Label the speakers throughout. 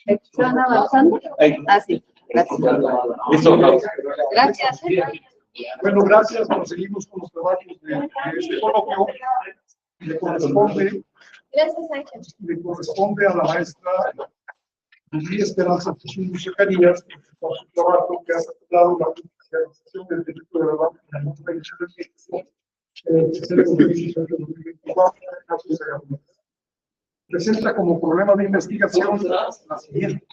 Speaker 1: ¿Están avanzando? Ah, sí. Gracias.
Speaker 2: Listo.
Speaker 1: Gracias.
Speaker 3: Bueno, gracias. Proseguimos con los trabajos de este coloquio.
Speaker 1: Gracias, Ángel.
Speaker 3: Le corresponde a la maestra Lili Esperanza Zacarías, por su trabajo que ha titulado la judicialización del delito de la banca en la Junta de México, presenta como problema de investigación la siguiente: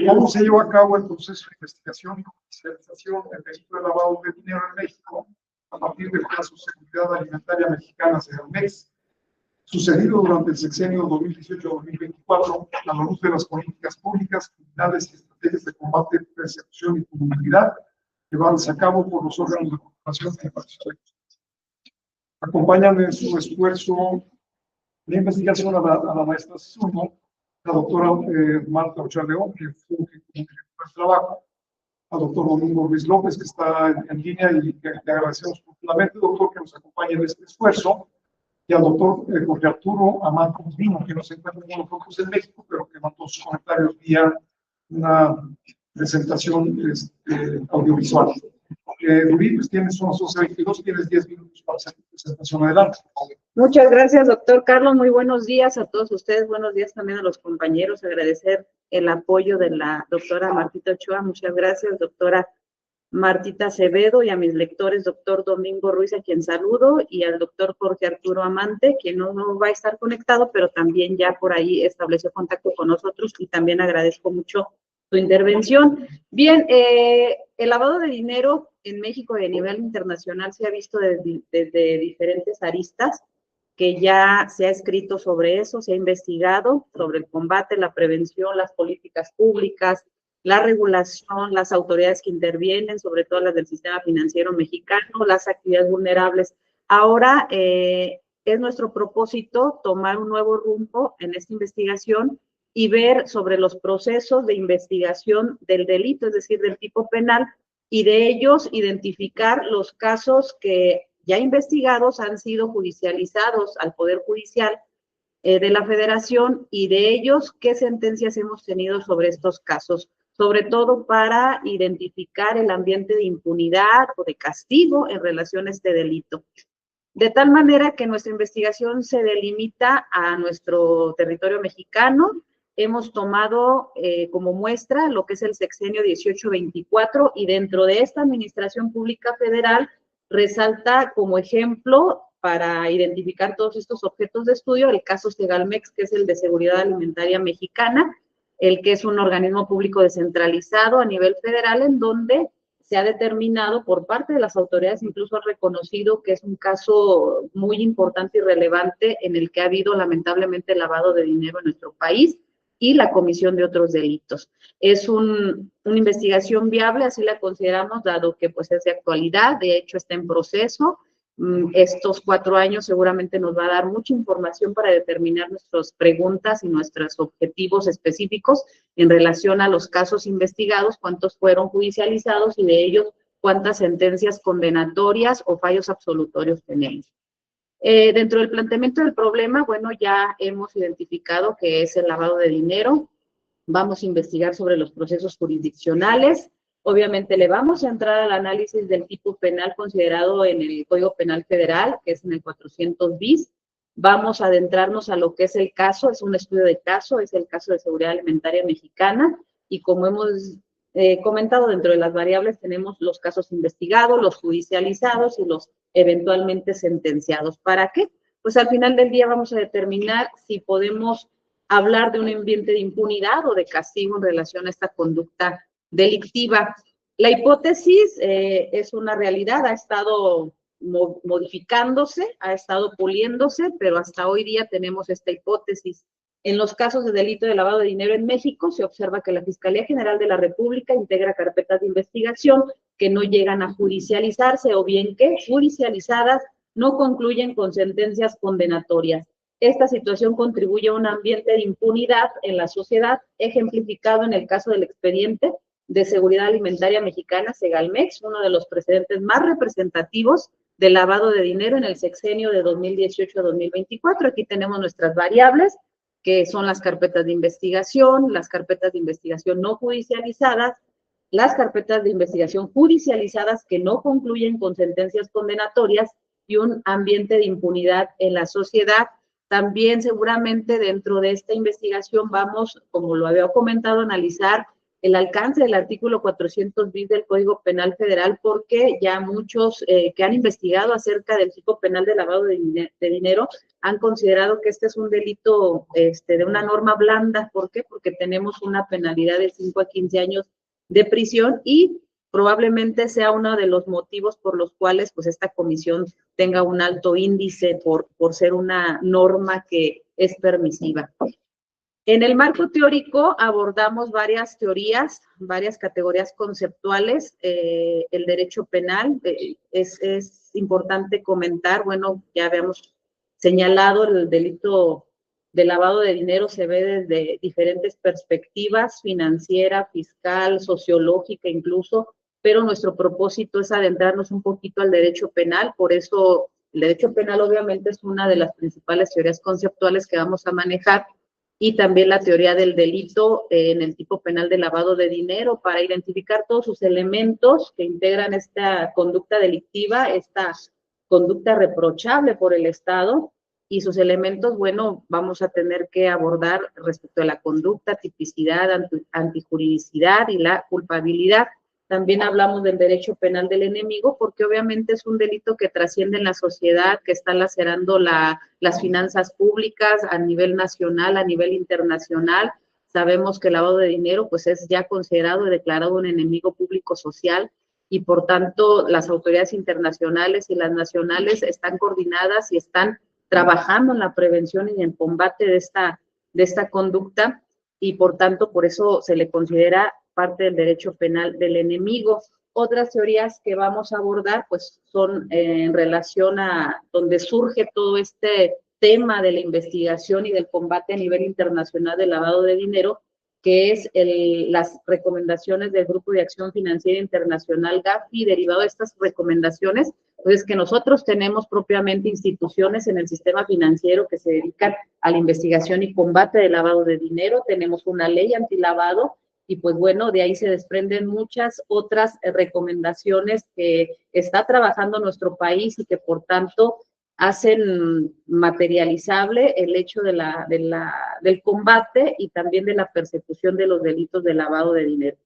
Speaker 3: ¿cómo se llevó a cabo el proceso de investigación y judicialización del delito de lavado de dinero en México a partir del caso Seguridad Alimentaria Mexicana Segalmex, sucedido durante el sexenio 2018-2024, a la luz de las políticas públicas, criminales y estrategias de combate, persecución y comunidad llevadas a cabo por los órganos de cooperación y participación? Acompañan en su esfuerzo de investigación a la maestra Sumo, la doctora Marta Ochoa León, que fue el trabajo, al doctor Domingo Ruiz López, que está en línea y que le agradecemos profundamente, doctor, que nos acompañe en este esfuerzo, y al doctor Jorge Arturo Amante Dino, que no se encuentra en los grupos en México, pero que mandó sus comentarios vía una presentación audiovisual. Rubí, pues son 22, tienes 10 minutos para hacer tu presentación. Adelante.
Speaker 1: Muchas gracias, doctor Carlos. Muy buenos días a todos ustedes. Buenos días también a los compañeros. Agradecer el apoyo de la doctora Martita Ochoa. Muchas gracias, doctora Martita Acevedo, y a mis lectores, doctor Domingo Ruiz, a quien saludo, y al doctor Jorge Arturo Amante, quien no va a estar conectado, pero también ya por ahí estableció contacto con nosotros, y también agradezco mucho su intervención. Bien, el lavado de dinero en México y a nivel internacional se ha visto desde diferentes aristas, que ya se ha escrito sobre eso, se ha investigado sobre el combate, la prevención, las políticas públicas, la regulación, las autoridades que intervienen, sobre todo las del sistema financiero mexicano, las actividades vulnerables. Ahora es nuestro propósito tomar un nuevo rumbo en esta investigación y ver sobre los procesos de investigación del delito, es decir, del tipo penal, y de ellos identificar los casos que ya investigados han sido judicializados al Poder Judicial de la Federación, y de ellos qué sentencias hemos tenido sobre estos casos, sobre todo para identificar el ambiente de impunidad o de castigo en relación a este delito. De tal manera que nuestra investigación se delimita a nuestro territorio mexicano. Hemos tomado como muestra lo que es el sexenio 18-24, y dentro de esta administración pública federal resalta como ejemplo para identificar todos estos objetos de estudio el caso Segalmex, que es el de Seguridad Alimentaria Mexicana, el que es un organismo público descentralizado a nivel federal, en donde se ha determinado por parte de las autoridades, incluso ha reconocido que es un caso muy importante y relevante en el que ha habido lamentablemente lavado de dinero en nuestro país y la comisión de otros delitos. Es una investigación viable, así la consideramos, dado que pues es de actualidad, de hecho está en proceso. Estos 4 años seguramente nos va a dar mucha información para determinar nuestras preguntas y nuestros objetivos específicos en relación a los casos investigados, cuántos fueron judicializados y de ellos cuántas sentencias condenatorias o fallos absolutorios tenemos. Dentro del planteamiento del problema, bueno, ya hemos identificado que es el lavado de dinero. Vamos a investigar sobre los procesos jurisdiccionales. Obviamente le vamos a entrar al análisis del tipo penal considerado en el Código Penal Federal, que es en el 400 bis. Vamos a adentrarnos a lo que es el caso, es un estudio de caso, es el caso de Seguridad Alimentaria Mexicana, y como hemos comentado, dentro de las variables tenemos los casos investigados, los judicializados y los eventualmente sentenciados. ¿Para qué? Pues al final del día vamos a determinar si podemos hablar de un ambiente de impunidad o de castigo en relación a esta conducta delictiva. La hipótesis es una realidad, ha estado modificándose, ha estado puliéndose, pero hasta hoy día tenemos esta hipótesis. En los casos de delito de lavado de dinero en México, se observa que la Fiscalía General de la República integra carpetas de investigación que no llegan a judicializarse, o bien que judicializadas no concluyen con sentencias condenatorias. Esta situación contribuye a un ambiente de impunidad en la sociedad, ejemplificado en el caso del expediente de Seguridad Alimentaria Mexicana, Segalmex, uno de los precedentes más representativos de lavado de dinero en el sexenio de 2018 a 2024. Aquí tenemos nuestras variables. que son las carpetas de investigación, las carpetas de investigación no judicializadas, las carpetas de investigación judicializadas que no concluyen con sentencias condenatorias y un ambiente de impunidad en la sociedad. También seguramente dentro de esta investigación vamos, como lo había comentado, a analizar el alcance del artículo 400 bis del Código Penal Federal, porque ya muchos que han investigado acerca del tipo penal de lavado de dinero han considerado que este es un delito de una norma blanda. ¿Por qué? Porque tenemos una penalidad de 5 a 15 años de prisión y probablemente sea uno de los motivos por los cuales pues esta comisión tenga un alto índice por ser una norma que es permisiva. En el marco teórico abordamos varias teorías, varias categorías conceptuales. El derecho penal es importante comentar, bueno, ya habíamos señalado el delito de lavado de dinero se ve desde diferentes perspectivas, financiera, fiscal, sociológica incluso, pero nuestro propósito es adentrarnos un poquito al derecho penal, por eso el derecho penal obviamente es una de las principales teorías conceptuales que vamos a manejar, y también la teoría del delito en el tipo penal de lavado de dinero para identificar todos sus elementos que integran esta conducta delictiva, esta conducta reprochable por el Estado, y sus elementos, bueno, vamos a tener que abordar respecto a la conducta, tipicidad, antijuridicidad y la culpabilidad. También hablamos del derecho penal del enemigo, porque obviamente es un delito que trasciende en la sociedad, que está lacerando las finanzas públicas a nivel nacional, a nivel internacional. Sabemos que el lavado de dinero pues es ya considerado y declarado un enemigo público social, y por tanto las autoridades internacionales y las nacionales están coordinadas y están trabajando en la prevención y en el combate de esta conducta, y por tanto por eso se le considera parte del derecho penal del enemigo. Otras teorías que vamos a abordar pues son en relación a donde surge todo este tema de la investigación y del combate a nivel internacional del lavado de dinero, que es las recomendaciones del Grupo de Acción Financiera Internacional, GAFI. Derivado de estas recomendaciones, pues que nosotros tenemos propiamente instituciones en el sistema financiero que se dedican a la investigación y combate del lavado de dinero. Tenemos una ley antilavado, y pues bueno, de ahí se desprenden muchas otras recomendaciones que está trabajando nuestro país y que por tanto hacen materializable el hecho del combate y también de la persecución de los delitos de lavado de dinero.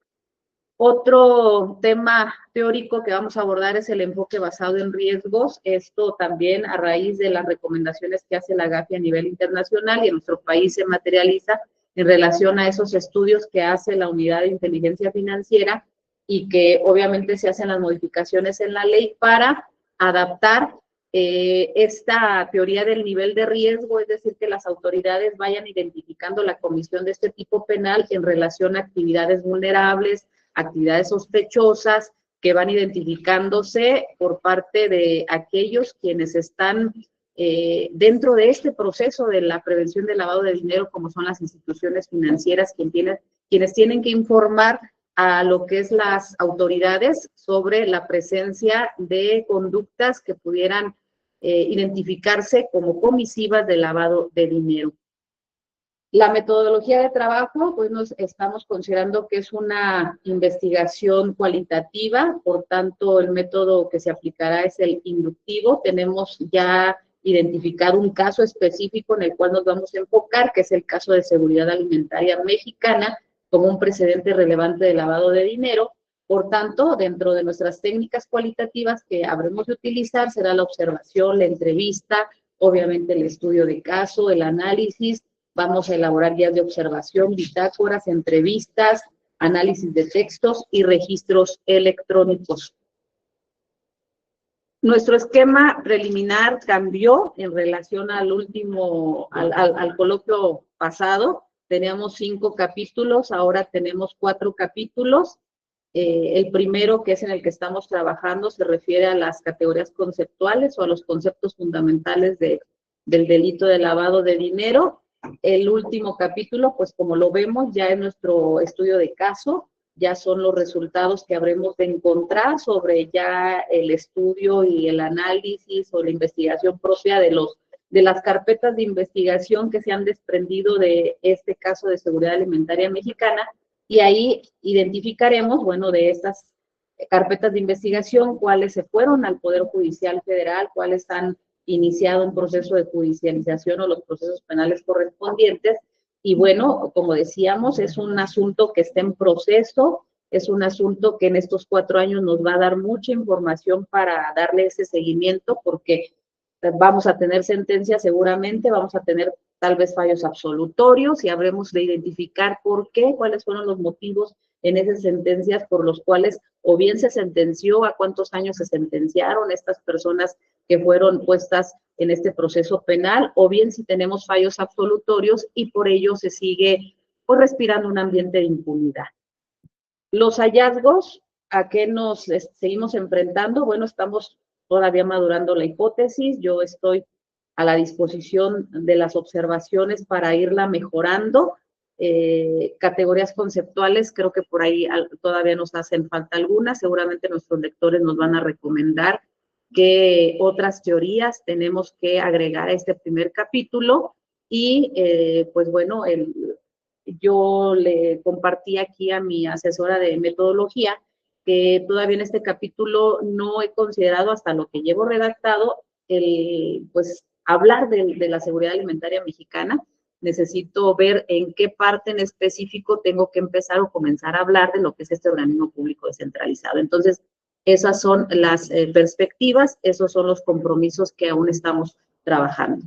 Speaker 1: Otro tema teórico que vamos a abordar es el enfoque basado en riesgos. Esto también a raíz de las recomendaciones que hace la GAFI a nivel internacional, y en nuestro país se materializa en relación a esos estudios que hace la Unidad de Inteligencia Financiera, y que obviamente se hacen las modificaciones en la ley para adaptar esta teoría del nivel de riesgo, es decir, que las autoridades vayan identificando la comisión de este tipo penal en relación a actividades vulnerables, actividades sospechosas, que van identificándose por parte de aquellos quienes están dentro de este proceso de la prevención del lavado de dinero, como son las instituciones financieras, quienes tienen que informar a lo que es las autoridades sobre la presencia de conductas que pudieran identificarse como comisivas de lavado de dinero. La metodología de trabajo, pues nos estamos considerando que es una investigación cualitativa, por tanto el método que se aplicará es el inductivo. Tenemos ya identificado un caso específico en el cual nos vamos a enfocar, que es el caso de Seguridad Alimentaria Mexicana, como un precedente relevante de lavado de dinero. Por tanto, dentro de nuestras técnicas cualitativas que habremos de utilizar será la observación, la entrevista, obviamente el estudio de caso, el análisis. Vamos a elaborar guías de observación, bitácoras, entrevistas, análisis de textos y registros electrónicos. Nuestro esquema preliminar cambió en relación al coloquio pasado. Teníamos 5 capítulos, ahora tenemos 4 capítulos. El primero, que es en el que estamos trabajando, se refiere a las categorías conceptuales o a los conceptos fundamentales del delito de lavado de dinero. El último capítulo, pues como lo vemos, ya es nuestro estudio de caso, ya son los resultados que habremos de encontrar sobre ya el estudio y el análisis o la investigación propia de de las carpetas de investigación que se han desprendido de este caso de seguridad alimentaria mexicana, y ahí identificaremos, bueno, de estas carpetas de investigación, cuáles se fueron al Poder Judicial Federal, cuáles han iniciado un proceso de judicialización o los procesos penales correspondientes. Y bueno, como decíamos, es un asunto que está en proceso, es un asunto que en estos 4 años nos va a dar mucha información para darle ese seguimiento, porque vamos a tener sentencias seguramente, vamos a tener tal vez fallos absolutorios y habremos de identificar por qué, cuáles fueron los motivos en esas sentencias por los cuales o bien se sentenció, a cuántos años se sentenciaron estas personas que fueron puestas en este proceso penal, o bien si tenemos fallos absolutorios y por ello se sigue pues respirando un ambiente de impunidad. Los hallazgos, ¿a qué nos seguimos enfrentando? Bueno, estamos todavía madurando la hipótesis, yo estoy a la disposición de las observaciones para irla mejorando. Categorías conceptuales, creo que por ahí todavía nos hacen falta algunas, seguramente nuestros lectores nos van a recomendar qué otras teorías tenemos que agregar a este primer capítulo y pues bueno, yo le compartí aquí a mi asesora de metodología que todavía en este capítulo no he considerado hasta lo que llevo redactado pues hablar de la seguridad alimentaria mexicana. Necesito ver en qué parte en específico tengo que empezar o comenzar a hablar de lo que es este organismo público descentralizado. Entonces, esas son las perspectivas, esos son los compromisos que aún estamos trabajando.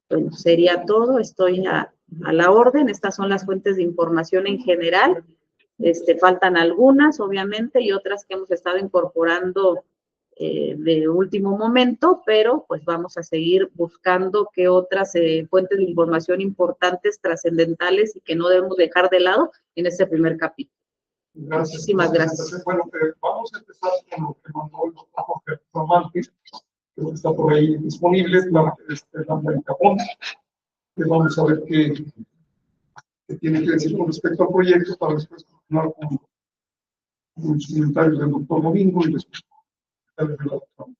Speaker 1: Bueno, sería todo, estoy a la orden, estas son las fuentes de información en general, faltan algunas obviamente y otras que hemos estado incorporando de último momento, pero pues vamos a seguir buscando qué otras fuentes de información importantes, trascendentales y que no debemos dejar de lado en este primer capítulo.
Speaker 3: Gracias.
Speaker 1: Muchísimas gracias.
Speaker 3: Bueno, vamos a empezar con lo que mandó el doctor Jorge Márquez, que está por ahí disponible, la Cajón, que vamos a ver qué tiene que decir con respecto al proyecto para después continuar con los comentarios del doctor Domingo y después comentarios de la doctora.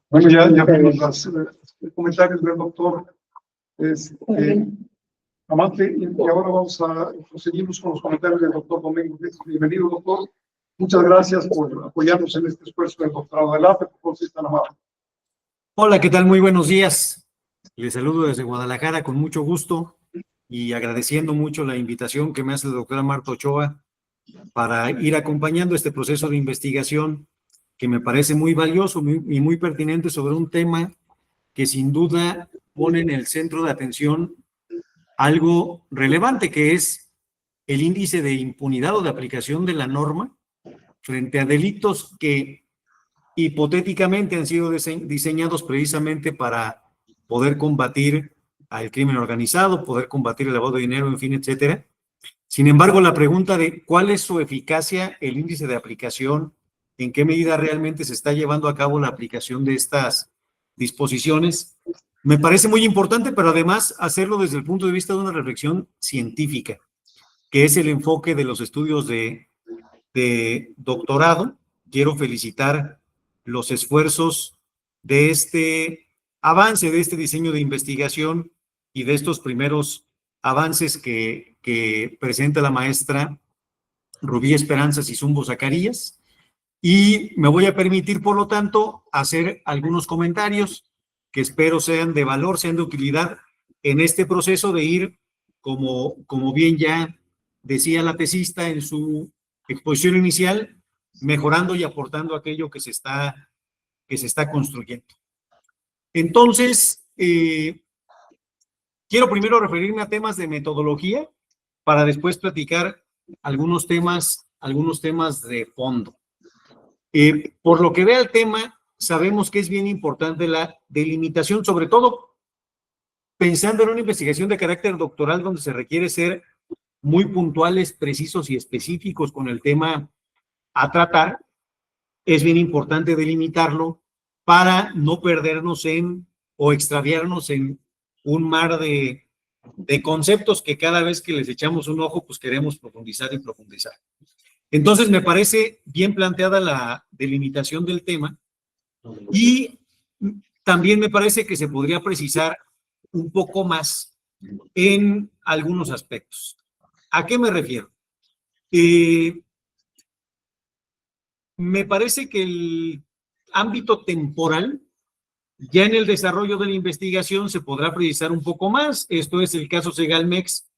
Speaker 3: Bueno, ya vimos los comentarios del doctor Amante, y ahora vamos a proseguirnos con los comentarios del doctor Domingo. Bienvenido, doctor. Muchas gracias por apoyarnos en este esfuerzo del doctorado del APE, por ser tan amable.
Speaker 2: Hola, ¿qué tal? Muy buenos días. Les saludo desde Guadalajara con mucho gusto y agradeciendo mucho la invitación que me hace la doctora Marta Ochoa para ir acompañando este proceso de investigación que me parece muy valioso y muy pertinente sobre un tema que sin duda pone en el centro de atención algo relevante, que es el índice de impunidad o de aplicación de la norma frente a delitos que hipotéticamente han sido diseñados precisamente para poder combatir al crimen organizado, poder combatir el lavado de dinero, en fin, etcétera. Sin embargo, la pregunta de cuál es su eficacia, el índice de aplicación, en qué medida realmente se está llevando a cabo la aplicación de estas disposiciones, me parece muy importante, pero además hacerlo desde el punto de vista de una reflexión científica, que es el enfoque de los estudios de doctorado. Quiero felicitar los esfuerzos de este avance, de este diseño de investigación y de estos primeros avances que presenta la maestra Rubí Esperanza Sizumbo Zacarías. Y me voy a permitir, por lo tanto, hacer algunos comentarios que espero sean de valor, sean de utilidad en este proceso de ir como bien ya decía la tesista en su exposición inicial, mejorando y aportando aquello que se está construyendo. Entonces, quiero primero referirme a temas de metodología para después platicar algunos temas de fondo. Por lo que vea el tema, sabemos que es bien importante la delimitación, sobre todo pensando en una investigación de carácter doctoral donde se requiere ser muy puntuales, precisos y específicos con el tema a tratar. Es bien importante delimitarlo para no perdernos o extraviarnos en un mar de conceptos que cada vez que les echamos un ojo, pues queremos profundizar y profundizar. Entonces, me parece bien planteada la delimitación del tema y también me parece que se podría precisar un poco más en algunos aspectos. ¿A qué me refiero? Me parece que el ámbito temporal, ya en el desarrollo de la investigación se podrá precisar un poco más. Esto es el caso Segalmex.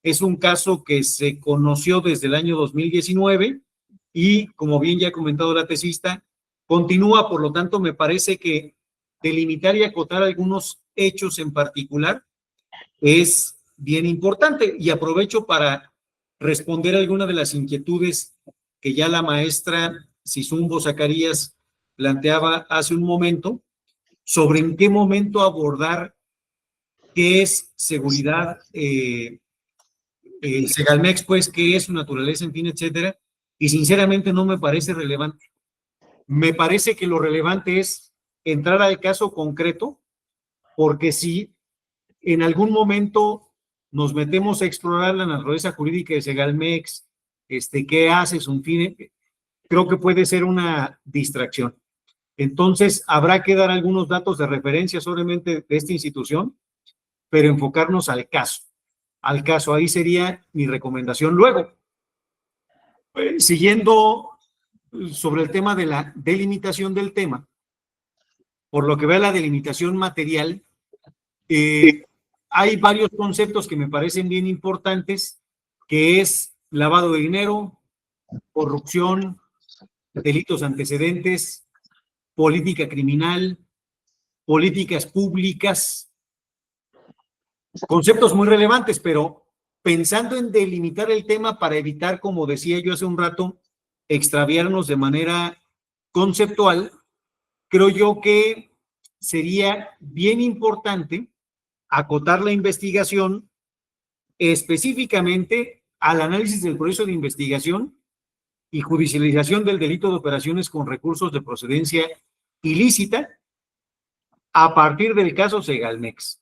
Speaker 2: Es un caso que se conoció desde el año 2019 y, como bien ya ha comentado la tesista, continúa. Por lo tanto, me parece que delimitar y acotar algunos hechos en particular es bien importante. Y aprovecho para responder algunas de las inquietudes que ya la maestra Sizumbo Zacarías planteaba hace un momento, sobre en qué momento abordar qué es seguridad, Segalmex, pues, qué es su naturaleza, en fin, etcétera, y sinceramente no me parece relevante. Me parece que lo relevante es entrar al caso concreto, porque si en algún momento nos metemos a explorar la naturaleza jurídica de Segalmex, qué hace, un fin, creo que puede ser una distracción. Entonces, habrá que dar algunos datos de referencia solamente de esta institución, pero enfocarnos al caso. Al caso, ahí sería mi recomendación. Luego, siguiendo sobre el tema de la delimitación del tema, por lo que vea la delimitación material, hay varios conceptos que me parecen bien importantes, que es lavado de dinero, corrupción, delitos antecedentes, política criminal, políticas públicas, conceptos muy relevantes, pero pensando en delimitar el tema para evitar, como decía yo hace un rato, extraviarnos de manera conceptual, creo yo que sería bien importante acotar la investigación específicamente al análisis del proceso de investigación y judicialización del delito de operaciones con recursos de procedencia ilícita a partir del caso Segalmex.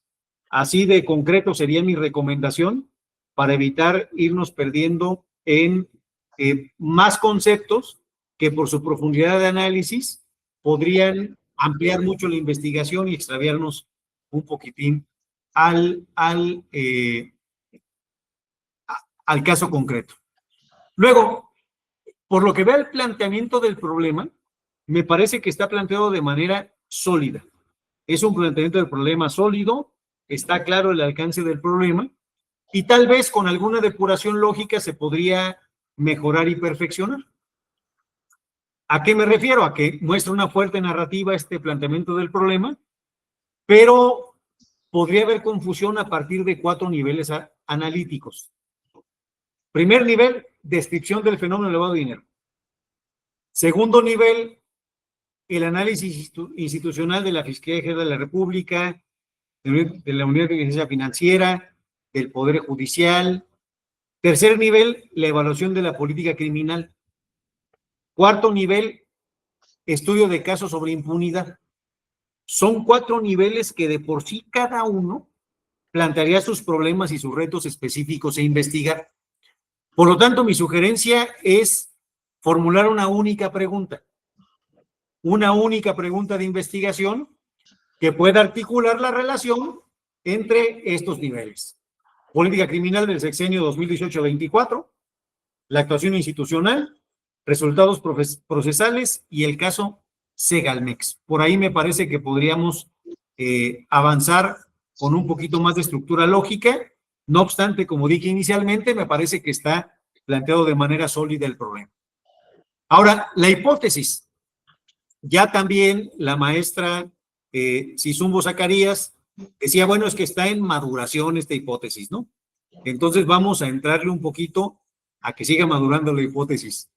Speaker 2: Así de concreto sería mi recomendación para evitar irnos perdiendo en más conceptos que por su profundidad de análisis podrían ampliar mucho la investigación y extraviarnos un poquitín al caso concreto. Luego, por lo que vea el planteamiento del problema, me parece que está planteado de manera sólida. Es un planteamiento del problema sólido, está claro el alcance del problema y tal vez con alguna depuración lógica se podría mejorar y perfeccionar. ¿A qué me refiero? A que muestra una fuerte narrativa este planteamiento del problema, pero podría haber confusión a partir de 4 niveles analíticos. Primer nivel, descripción del fenómeno del lavado de dinero. Segundo nivel, el análisis institucional de la Fiscalía General de la República, de la Unidad de Inteligencia Financiera, del Poder Judicial. Tercer nivel, la evaluación de la política criminal. Cuarto nivel, estudio de casos sobre impunidad. Son 4 niveles que de por sí cada uno plantearía sus problemas y sus retos específicos e investigar. Por lo tanto, mi sugerencia es formular una única pregunta de investigación que pueda articular la relación entre estos niveles. Política criminal del sexenio 2018-24, la actuación institucional, resultados procesales y el caso Segalmex. Por ahí me parece que podríamos avanzar con un poquito más de estructura lógica No obstante, como dije inicialmente, me parece que está planteado de manera sólida el problema. Ahora, la hipótesis. Ya también la maestra Sizumbo Zacarías decía, bueno, es que está en maduración esta hipótesis, ¿no? Entonces vamos a entrarle un poquito a que siga madurando la hipótesis.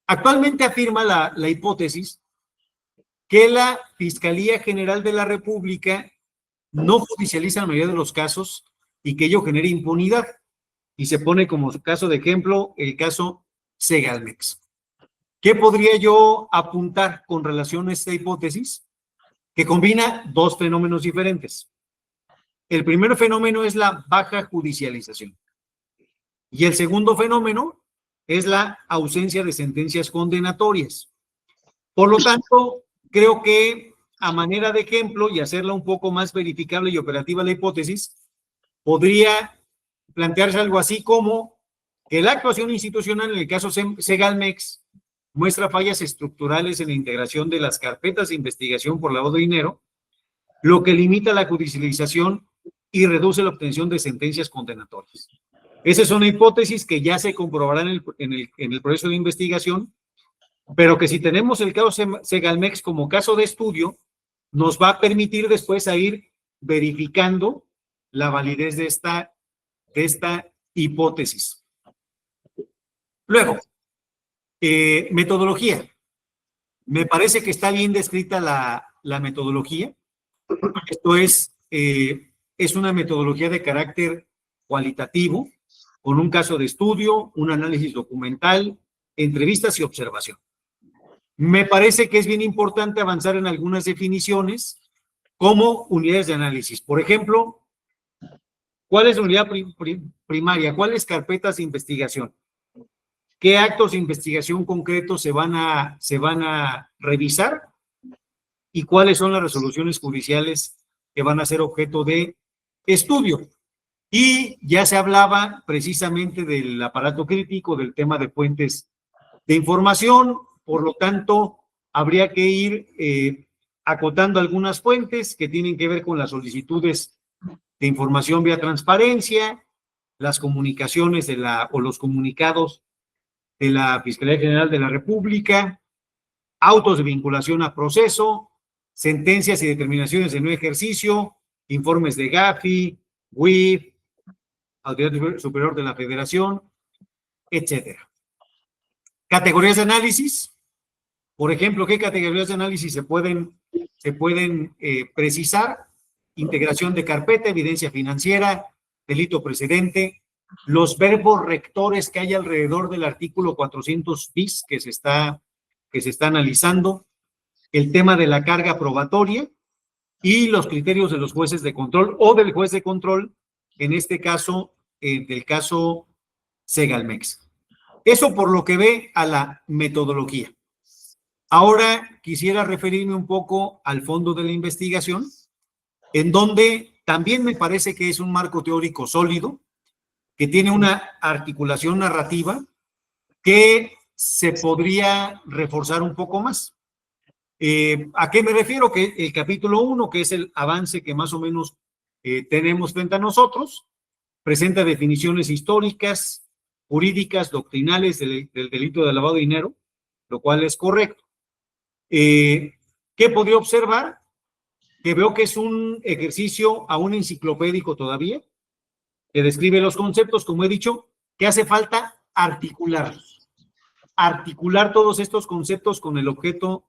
Speaker 2: Actualmente afirma la hipótesis que la Fiscalía General de la República no judicializa la mayoría de los casos y que ello genere impunidad. Y se pone como caso de ejemplo el caso Segalmex. ¿Qué podría yo apuntar con relación a esta hipótesis? Que combina dos fenómenos diferentes. El primer fenómeno es la baja judicialización. Y el segundo fenómeno es la ausencia de sentencias condenatorias. Por lo tanto, creo que a manera de ejemplo y hacerla un poco más verificable y operativa la hipótesis, podría plantearse algo así como que la actuación institucional en el caso Segalmex muestra fallas estructurales en la integración de las carpetas de investigación por lavado de dinero, lo que limita la judicialización y reduce la obtención de sentencias condenatorias. Esa es una hipótesis que ya se comprobará en el proceso de investigación, pero que si tenemos el caso Segalmex como caso de estudio, nos va a permitir después a ir verificando la validez de esta hipótesis. Luego, metodología. Me parece que está bien descrita la metodología. Esto es una metodología de carácter cualitativo, con un caso de estudio, un análisis documental, entrevistas y observación. Me parece que es bien importante avanzar en algunas definiciones como unidades de análisis. Por ejemplo, ¿cuál es la unidad primaria? ¿Cuáles carpetas de investigación? ¿Qué actos de investigación concretos se van a revisar? ¿Y cuáles son las resoluciones judiciales que van a ser objeto de estudio? Y ya se hablaba precisamente del aparato crítico, del tema de fuentes de información, por lo tanto, habría que ir acotando algunas fuentes que tienen que ver con las solicitudes de información vía transparencia, las comunicaciones o los comunicados de la Fiscalía General de la República, autos de vinculación a proceso, sentencias y determinaciones de no ejercicio, informes de GAFI, WIF, Autoridad Superior de la Federación, etcétera. Categorías de análisis. Por ejemplo, ¿qué categorías de análisis se pueden precisar? Integración de carpeta, evidencia financiera, delito precedente, los verbos rectores que hay alrededor del artículo 400 bis que se está analizando, el tema de la carga probatoria y los criterios de los jueces de control o del juez de control, en este caso, del caso Segalmex. Eso por lo que ve a la metodología. Ahora quisiera referirme un poco al fondo de la investigación, en donde también me parece que es un marco teórico sólido, que tiene una articulación narrativa que se podría reforzar un poco más. ¿A qué me refiero? Que el capítulo 1, que es el avance que más o menos tenemos frente a nosotros, presenta definiciones históricas, jurídicas, doctrinales del delito de lavado de dinero, lo cual es correcto. ¿Qué podría observar? Que veo que es un ejercicio aún enciclopédico todavía, que describe los conceptos, como he dicho, que hace falta articular todos estos conceptos con el objeto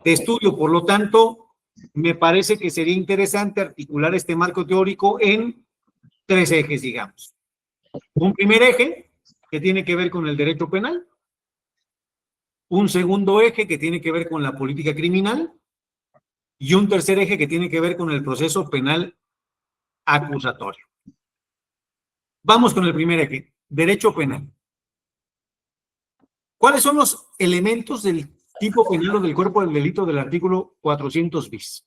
Speaker 2: de estudio. Por lo tanto, me parece que sería interesante articular este marco teórico en 3 ejes, digamos. Un primer eje que tiene que ver con el derecho penal, un segundo eje que tiene que ver con la política criminal y un tercer eje que tiene que ver con el proceso penal acusatorio. Vamos con el primer eje, derecho penal. ¿Cuáles son los elementos del tipo penal o del cuerpo del delito del artículo 400 bis?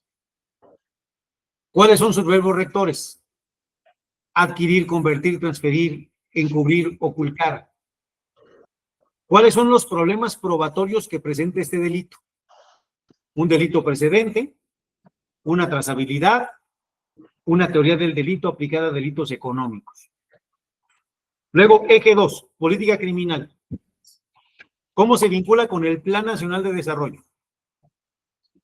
Speaker 2: ¿Cuáles son sus verbos rectores? Adquirir, convertir, transferir, encubrir, ocultar. ¿Cuáles son los problemas probatorios que presenta este delito? Un delito precedente, una trazabilidad, una teoría del delito aplicada a delitos económicos. Luego, eje 2, política criminal. ¿Cómo se vincula con el Plan Nacional de Desarrollo?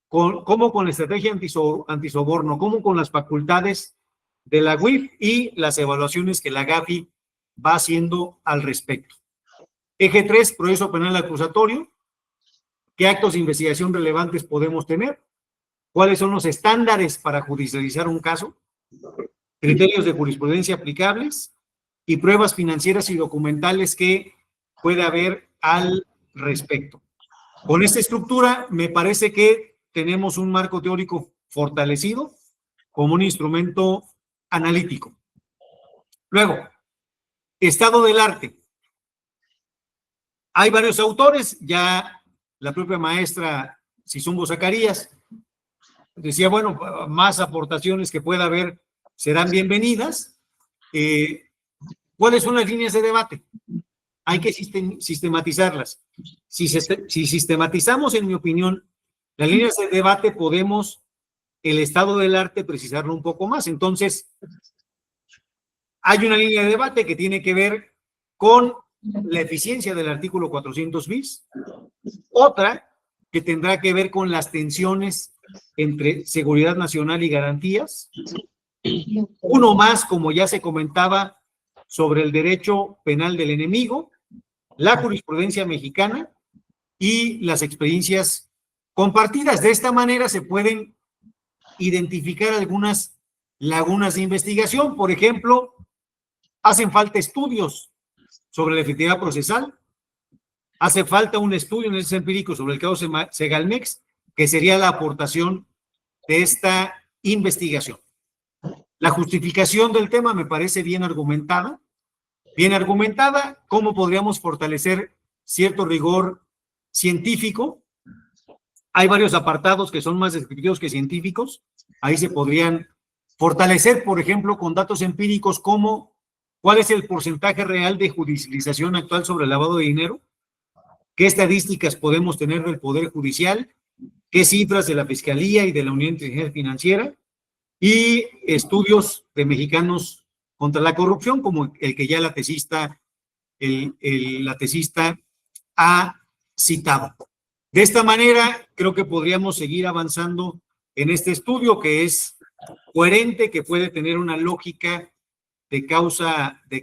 Speaker 2: ¿Cómo con la estrategia antisoborno? ¿Cómo con las facultades de la UIF y las evaluaciones que la GAFI va haciendo al respecto? Eje 3, proceso penal acusatorio. ¿Qué actos de investigación relevantes podemos tener? ¿Cuáles son los estándares para judicializar un caso? Criterios de jurisprudencia aplicables y pruebas financieras y documentales que puede haber al respecto. Con esta estructura, me parece que tenemos un marco teórico fortalecido como un instrumento analítico. Luego, estado del arte. Hay varios autores, ya la propia maestra Sizumbo Zacarías decía, bueno, más aportaciones que pueda haber serán bienvenidas. ¿Cuáles son las líneas de debate? Hay que sistematizarlas. Si sistematizamos, en mi opinión, las líneas de debate, podemos el estado del arte precisarlo un poco más. Entonces, hay una línea de debate que tiene que ver con la eficiencia del artículo 400 bis, otra que tendrá que ver con las tensiones entre seguridad nacional y garantías, uno más, como ya se comentaba, sobre el derecho penal del enemigo, la jurisprudencia mexicana y las experiencias compartidas. De esta manera se pueden identificar algunas lagunas de investigación. Por ejemplo, hacen falta estudios sobre la efectividad procesal, hace falta un estudio en el empírico sobre el caso Segalmex, que sería la aportación de esta investigación. La justificación del tema me parece bien argumentada, cómo podríamos fortalecer cierto rigor científico. Hay varios apartados que son más descriptivos que científicos, ahí se podrían fortalecer, por ejemplo, con datos empíricos como cuál es el porcentaje real de judicialización actual sobre el lavado de dinero, qué estadísticas podemos tener del Poder Judicial, qué cifras de la Fiscalía y de la Unidad de Inteligencia Financiera, y estudios de mexicanos contra la corrupción, como el que ya la tesista ha citado. De esta manera, creo que podríamos seguir avanzando en este estudio, que es coherente, que puede tener una lógica de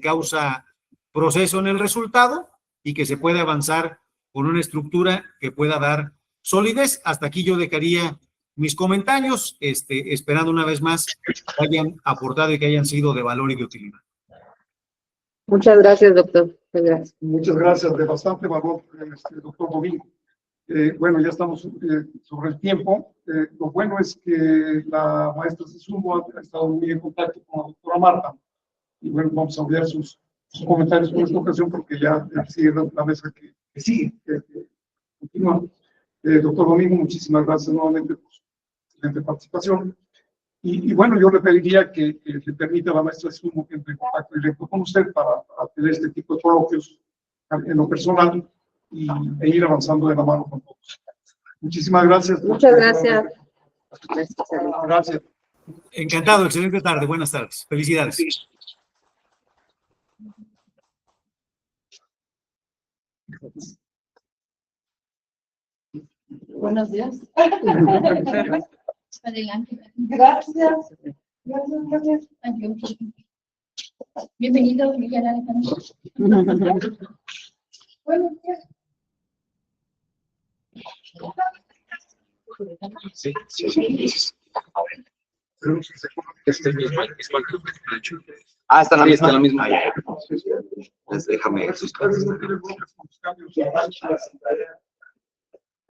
Speaker 2: causa-proceso en el resultado y que se puede avanzar con una estructura que pueda dar solidez. Hasta aquí yo dejaría mis comentarios, esperando una vez más que hayan aportado y que hayan sido de valor y de utilidad.
Speaker 1: Muchas gracias, doctor. Muchas gracias.
Speaker 3: Muchas gracias, de bastante valor, doctor Domingo. Bueno, ya estamos sobre el tiempo. Lo bueno es que la maestra Sizumbo ha estado muy en contacto con la doctora Marta. Y bueno, vamos a enviar sus comentarios por esta ocasión porque ya sigue la mesa que sigue, que continúa. Doctor Domingo, muchísimas gracias nuevamente por su excelente participación. Y bueno, yo le pediría que le permita a la maestra Sizumbo que entre en contacto directo con usted para tener este tipo de coloquios en lo personal e ir avanzando de la mano con todos. Muchísimas gracias.
Speaker 1: Muchas gracias.
Speaker 3: Gracias.
Speaker 2: Encantado, excelente tarde, buenas tardes, felicidades.
Speaker 4: Buenos días. Adelante.
Speaker 3: Gracias.
Speaker 4: Adiós. Bienvenido, Miguel Alejandro. Buenos días.
Speaker 5: Sí. Está la misma. Déjame sus casos.